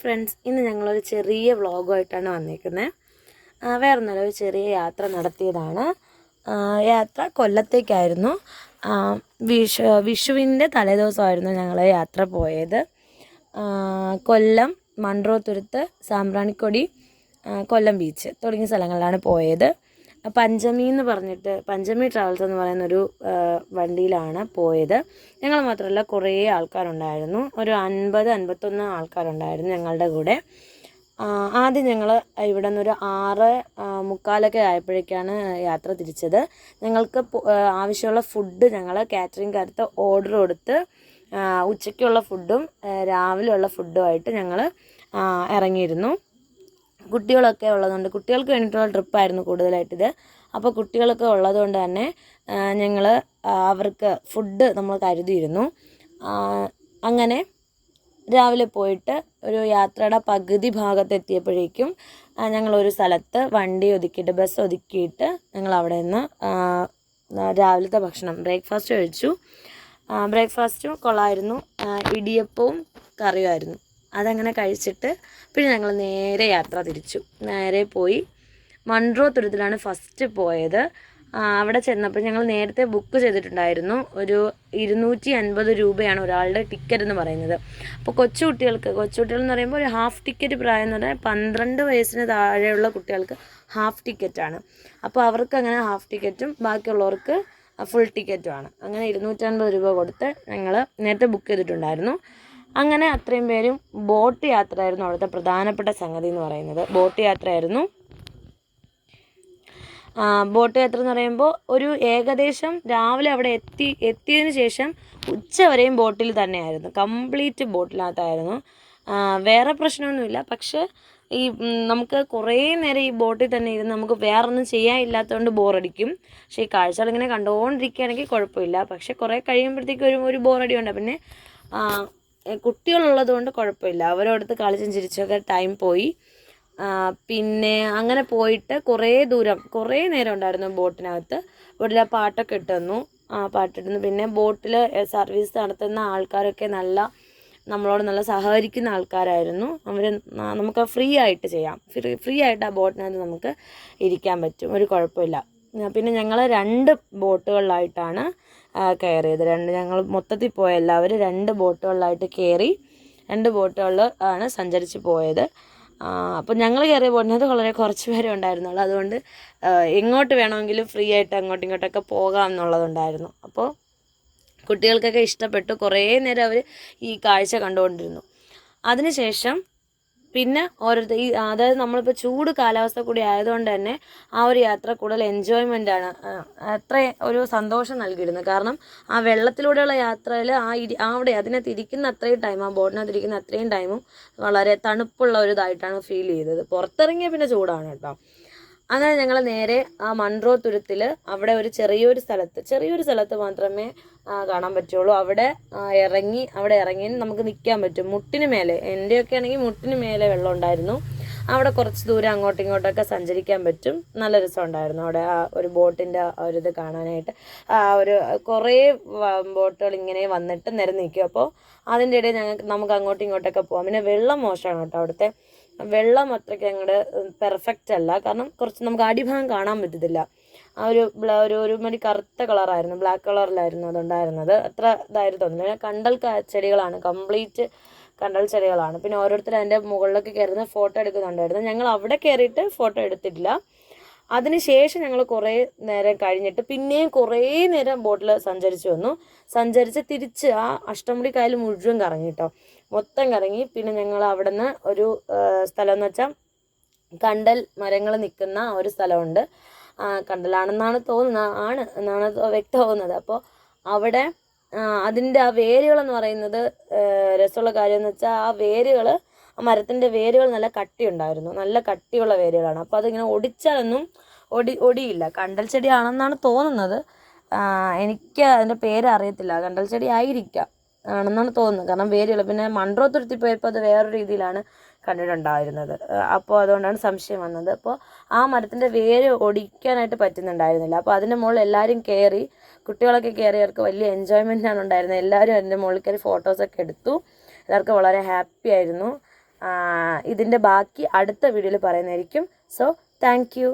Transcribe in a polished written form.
Friends, ഇന്ന് ഞങ്ങളൊരു ചെറിയ വ്ളോഗുമായിട്ടാണ് വന്നിരിക്കുന്നത്. വേറൊന്നുമല്ല, ഒരു ചെറിയ യാത്ര നടത്തിയതാണ്. യാത്ര കൊല്ലത്തേക്കായിരുന്നു. വിഷുവിൻ്റെ തലേദിവസമായിരുന്നു ഞങ്ങൾ യാത്ര പോയത്. കൊല്ലം, മൺട്രോത്തുരുത്ത്, സാമ്പ്രാണിക്കൊടി, കൊല്ലം ബീച്ച് തുടങ്ങിയ സ്ഥലങ്ങളിലാണ് പോയത്. പഞ്ചമി ട്രാവൽസ് എന്ന് പറയുന്നൊരു വണ്ടിയിലാണ് പോയത്. ഞങ്ങൾ മാത്രമല്ല, കുറേ ആൾക്കാരുണ്ടായിരുന്നു. ഒരു 50-51 ആൾക്കാരുണ്ടായിരുന്നു ഞങ്ങളുടെ കൂടെ. ആദ്യം ഞങ്ങൾ ഇവിടെ നിന്നൊരു 6:45 ആയപ്പോഴേക്കാണ് യാത്ര തിരിച്ചത്. ഞങ്ങൾക്ക് ആവശ്യമുള്ള ഫുഡ് ഞങ്ങൾ കാറ്ററിംഗ്കാർക്ക് ഓർഡർ കൊടുത്ത് ഉച്ചയ്ക്കുള്ള ഫുഡും രാവിലെയുള്ള ഫുഡുമായിട്ട് ഞങ്ങൾ ഇറങ്ങിയിരുന്നു. കുട്ടികളൊക്കെ ഉള്ളതുകൊണ്ട്, കുട്ടികൾക്ക് വേണ്ടിയിട്ടുള്ള ട്രിപ്പായിരുന്നു കൂടുതലായിട്ടിത്. അപ്പോൾ കുട്ടികളൊക്കെ ഉള്ളതുകൊണ്ട് തന്നെ ഞങ്ങൾ അവർക്ക് ഫുഡ് നമ്മൾ കരുതിയിരുന്നു. അങ്ങനെ രാവിലെ പോയിട്ട് ഒരു യാത്രയുടെ പകുതി ഭാഗത്തെത്തിയപ്പോഴേക്കും ഞങ്ങളൊരു സ്ഥലത്ത് വണ്ടി ഒതുക്കിയിട്ട്, ബസ് ഒതുക്കിയിട്ട് ഞങ്ങൾ അവിടെ നിന്ന് രാവിലത്തെ ഭക്ഷണം ബ്രേക്ക്ഫാസ്റ്റ് കഴിച്ചു. ബ്രേക്ക്ഫാസ്റ്റും കൊള്ളായിരുന്നു. ഇടിയപ്പവും കറിയുമായിരുന്നു. അതങ്ങനെ കഴിച്ചിട്ട് പിന്നെ ഞങ്ങൾ നേരെ യാത്ര തിരിച്ചു. നേരെ പോയി മൺട്രോത്തുരുത്തിലാണ് ഫസ്റ്റ് പോയത്. അവിടെ ചെന്നപ്പോൾ ഞങ്ങൾ നേരത്തെ ബുക്ക് ചെയ്തിട്ടുണ്ടായിരുന്നു. ഒരു 250 രൂപയാണ് ഒരാളുടെ ടിക്കറ്റ് എന്ന് പറയുന്നത്. അപ്പോൾ കൊച്ചുകുട്ടികൾ എന്ന് പറയുമ്പോൾ ഒരു ഹാഫ് ടിക്കറ്റ് പ്രായം എന്ന് പറഞ്ഞാൽ 12 വയസ്സിന് താഴെയുള്ള കുട്ടികൾക്ക് ഹാഫ് ടിക്കറ്റാണ്. അപ്പോൾ അവർക്ക് അങ്ങനെ ഹാഫ് ടിക്കറ്റും ബാക്കിയുള്ളവർക്ക് ഫുൾ ടിക്കറ്റുമാണ്. അങ്ങനെ 250 രൂപ കൊടുത്ത് ഞങ്ങൾ നേരത്തെ ബുക്ക് ചെയ്തിട്ടുണ്ടായിരുന്നു. അങ്ങനെ അത്രയും പേരും ബോട്ട് യാത്രയായിരുന്നു അവിടുത്തെ പ്രധാനപ്പെട്ട സംഗതി എന്ന് പറയുന്നത്. ബോട്ട് യാത്രയായിരുന്നു. ബോട്ട് യാത്ര എന്ന് പറയുമ്പോൾ ഒരു ഏകദേശം രാവിലെ അവിടെ എത്തിയതിന് ശേഷം ഉച്ച വരെയും ബോട്ടിൽ തന്നെയായിരുന്നു. കംപ്ലീറ്റ് ബോട്ടിനകത്തായിരുന്നു. വേറെ പ്രശ്നമൊന്നുമില്ല. പക്ഷേ ഈ നമുക്ക് കുറേ നേരം ഈ ബോട്ടിൽ തന്നെ ഇരുന്ന് നമുക്ക് വേറൊന്നും ചെയ്യാനില്ലാത്തതുകൊണ്ട് ബോറടിക്കും. പക്ഷേ ഈ കാഴ്ചകളിങ്ങനെ കണ്ടുകൊണ്ടിരിക്കുകയാണെങ്കിൽ കുഴപ്പമില്ല. പക്ഷേ കുറേ കഴിയുമ്പോഴത്തേക്കും ഒരു ബോറടിയുണ്ട്. പിന്നെ കുട്ടികളുള്ളത് കൊണ്ട് കുഴപ്പമില്ല. അവരോടത്ത് കളിച്ചും ചിരിച്ചൊക്കെ ടൈം പോയി. പിന്നെ അങ്ങനെ പോയിട്ട് കുറേ നേരം ഉണ്ടായിരുന്നു ബോട്ടിനകത്ത്. ബോട്ടിലെ പാട്ടൊക്കെ ഇട്ടുതന്നു. പാട്ടിട്ടുന്നു. പിന്നെ ബോട്ടിൽ സർവീസ് നടത്തുന്ന ആൾക്കാരൊക്കെ നമ്മളോട് നല്ല സഹകരിക്കുന്ന ആൾക്കാരായിരുന്നു. അവർ നമുക്ക് ഫ്രീ ആയിട്ട് ചെയ്യാം. ഫ്രീ ആയിട്ട് ആ ബോട്ടിനകത്ത് നമുക്ക് ഇരിക്കാൻ പറ്റും. ഒരു കുഴപ്പമില്ല. പിന്നെ ഞങ്ങൾ 2 ബോട്ടുകളിലായിട്ടാണ് കയറിയത്. ഞങ്ങൾ മൊത്തത്തിൽ പോയ എല്ലാവരും 2 ബോട്ടുകളിലായിട്ട് കയറി. 2 ബോട്ടുകളിൽ ആണ് സഞ്ചരിച്ച് പോയത്. അപ്പോൾ ഞങ്ങൾ കയറിയ ബോട്ടിനകത്ത് വളരെ കുറച്ച് പേരെ ഉണ്ടായിരുന്നുള്ളൂ. അതുകൊണ്ട് എങ്ങോട്ട് വേണമെങ്കിലും ഫ്രീ ആയിട്ട് അങ്ങോട്ടും ഇങ്ങോട്ടൊക്കെ പോകാം എന്നുള്ളതുണ്ടായിരുന്നു. അപ്പോൾ കുട്ടികൾക്കൊക്കെ ഇഷ്ടപ്പെട്ടു. കുറേ നേരം അവർ ഈ കാഴ്ച കണ്ടുകൊണ്ടിരുന്നു. അതിനുശേഷം പിന്നെ അതായത് നമ്മളിപ്പോൾ ചൂട് കാലാവസ്ഥ കൂടി ആയതുകൊണ്ട് തന്നെ ആ ഒരു യാത്ര കൂടുതൽ എൻജോയ്മെൻ്റാണ്. അത്ര ഒരു സന്തോഷം നൽകിയിരുന്നു. കാരണം ആ വെള്ളത്തിലൂടെയുള്ള യാത്രയിൽ അതിനകത്ത് ഇരിക്കുന്ന അത്രയും ടൈം, ആ ബോട്ടിനകത്ത് ഇരിക്കുന്ന അത്രയും ടൈമും വളരെ തണുപ്പുള്ള ഒരു ഇതായിട്ടാണ് ഫീൽ ചെയ്തത്. പുറത്തിറങ്ങിയ പിന്നെ ചൂടാണ് കേട്ടോ. അങ്ങനെ ഞങ്ങൾ നേരെ ആ മൺട്രോത്തുരുത്തിൽ അവിടെ ഒരു ചെറിയൊരു സ്ഥലത്ത് മാത്രമേ കാണാൻ പറ്റുള്ളൂ. അവിടെ ഇറങ്ങി നമുക്ക് നിൽക്കാൻ പറ്റും. മുട്ടിന് മേലെ, എൻ്റെയൊക്കെ ആണെങ്കിൽ മുട്ടിന് മേലെ വെള്ളം ഉണ്ടായിരുന്നു. അവിടെ കുറച്ച് ദൂരം അങ്ങോട്ടും ഇങ്ങോട്ടൊക്കെ സഞ്ചരിക്കാൻ പറ്റും. നല്ല രസമുണ്ടായിരുന്നു അവിടെ ആ ഒരു ബോട്ടിൻ്റെ ഒരിത് കാണാനായിട്ട്. കുറേ ബോട്ടുകൾ ഇങ്ങനെ വന്നിട്ട് നിരന്ന് നിൽക്കും. അപ്പോൾ അതിൻ്റെ ഇടയിൽ നമുക്ക് അങ്ങോട്ടും ഇങ്ങോട്ടൊക്കെ പോകാം. പിന്നെ വെള്ളം മോശമാണ് കേട്ടോ. അവിടുത്തെ വെള്ളം അത്രയ്ക്ക് അങ്ങോട്ട് പെർഫെക്റ്റ് അല്ല. കാരണം കുറച്ച് നമുക്ക് അടിഭാഗം കാണാൻ പറ്റത്തില്ല. ആ ഒരു മണി കറുത്ത കളറായിരുന്നു, ബ്ലാക്ക് കളറിലായിരുന്നു അതുണ്ടായിരുന്നത്. അത്ര ഇതായിരുന്നു തോന്നുന്നു. കണ്ടൽ ചെടികളാണ്, കംപ്ലീറ്റ് കണ്ടൽ ചെടികളാണ്. പിന്നെ ഓരോരുത്തർ അതിൻ്റെ മുകളിലൊക്കെ കയറുന്ന ഫോട്ടോ എടുക്കുന്നുണ്ടായിരുന്നു. ഞങ്ങൾ അവിടെ കയറിയിട്ട് ഫോട്ടോ എടുത്തിട്ടില്ല. അതിനുശേഷം ഞങ്ങൾ കുറേ നേരം കഴിഞ്ഞിട്ട് പിന്നെയും കുറേ നേരം ബോട്ടിൽ സഞ്ചരിച്ച് തിരിച്ച് ആ അഷ്ടമുടി കായൽ മുഴുവൻ കറങ്ങി കേട്ടോ. മൊത്തം കറങ്ങി. പിന്നെ ഞങ്ങൾ അവിടെ നിന്ന് ഒരു സ്ഥലം എന്ന് വെച്ചാൽ കണ്ടൽ മരങ്ങൾ നിൽക്കുന്ന ഒരു സ്ഥലമുണ്ട്. കണ്ടലാണെന്നാണ് എന്നാണ് വ്യക്തമാകുന്നത്. അപ്പോൾ അവിടെ അതിൻ്റെ ആ വേരുകളെന്ന് പറയുന്നത് രസമുള്ള കാര്യം എന്ന് വെച്ചാൽ ആ മരത്തിൻ്റെ വേരുകൾ നല്ല കട്ടിയുണ്ടായിരുന്നു. നല്ല കട്ടിയുള്ള വേരുകളാണ്. അപ്പോൾ അതിങ്ങനെ ഒടിച്ചാലൊന്നും ഒടിയില്ല. കണ്ടൽ ചെടിയാണെന്നാണ് തോന്നുന്നത്. എനിക്ക് അതിൻ്റെ പേര് അറിയത്തില്ല. കണ്ടൽ ചെടി ആണെന്നാണ് തോന്നുന്നത്. കാരണം വേരുകൾ. പിന്നെ മൺട്രോത്തുരുത്തി പോയപ്പോൾ അത് വേറൊരു രീതിയിലാണ് കണ്ടിട്ടുണ്ടായിരുന്നത്. അപ്പോൾ അതുകൊണ്ടാണ് സംശയം വന്നത്. അപ്പോൾ ആ മരത്തിൻ്റെ വേര് ഒടിക്കാനായിട്ട് പറ്റുന്നുണ്ടായിരുന്നില്ല. അപ്പോൾ അതിൻ്റെ മുകളിൽ എല്ലാവരും കയറി, കുട്ടികളൊക്കെ കയറിയവർക്ക് വലിയ എൻജോയ്മെൻറ്റാണ് ഉണ്ടായിരുന്നത്. എല്ലാവരും അതിൻ്റെ മുകളിൽ കയറി ഫോട്ടോസൊക്കെ എടുത്തു. എല്ലാവർക്കും വളരെ ഹാപ്പി ആയിരുന്നു. ഇതിൻ്റെ ബാക്കി അടുത്ത വീഡിയോയിൽ പറയുന്നതായിരിക്കും. So thank you.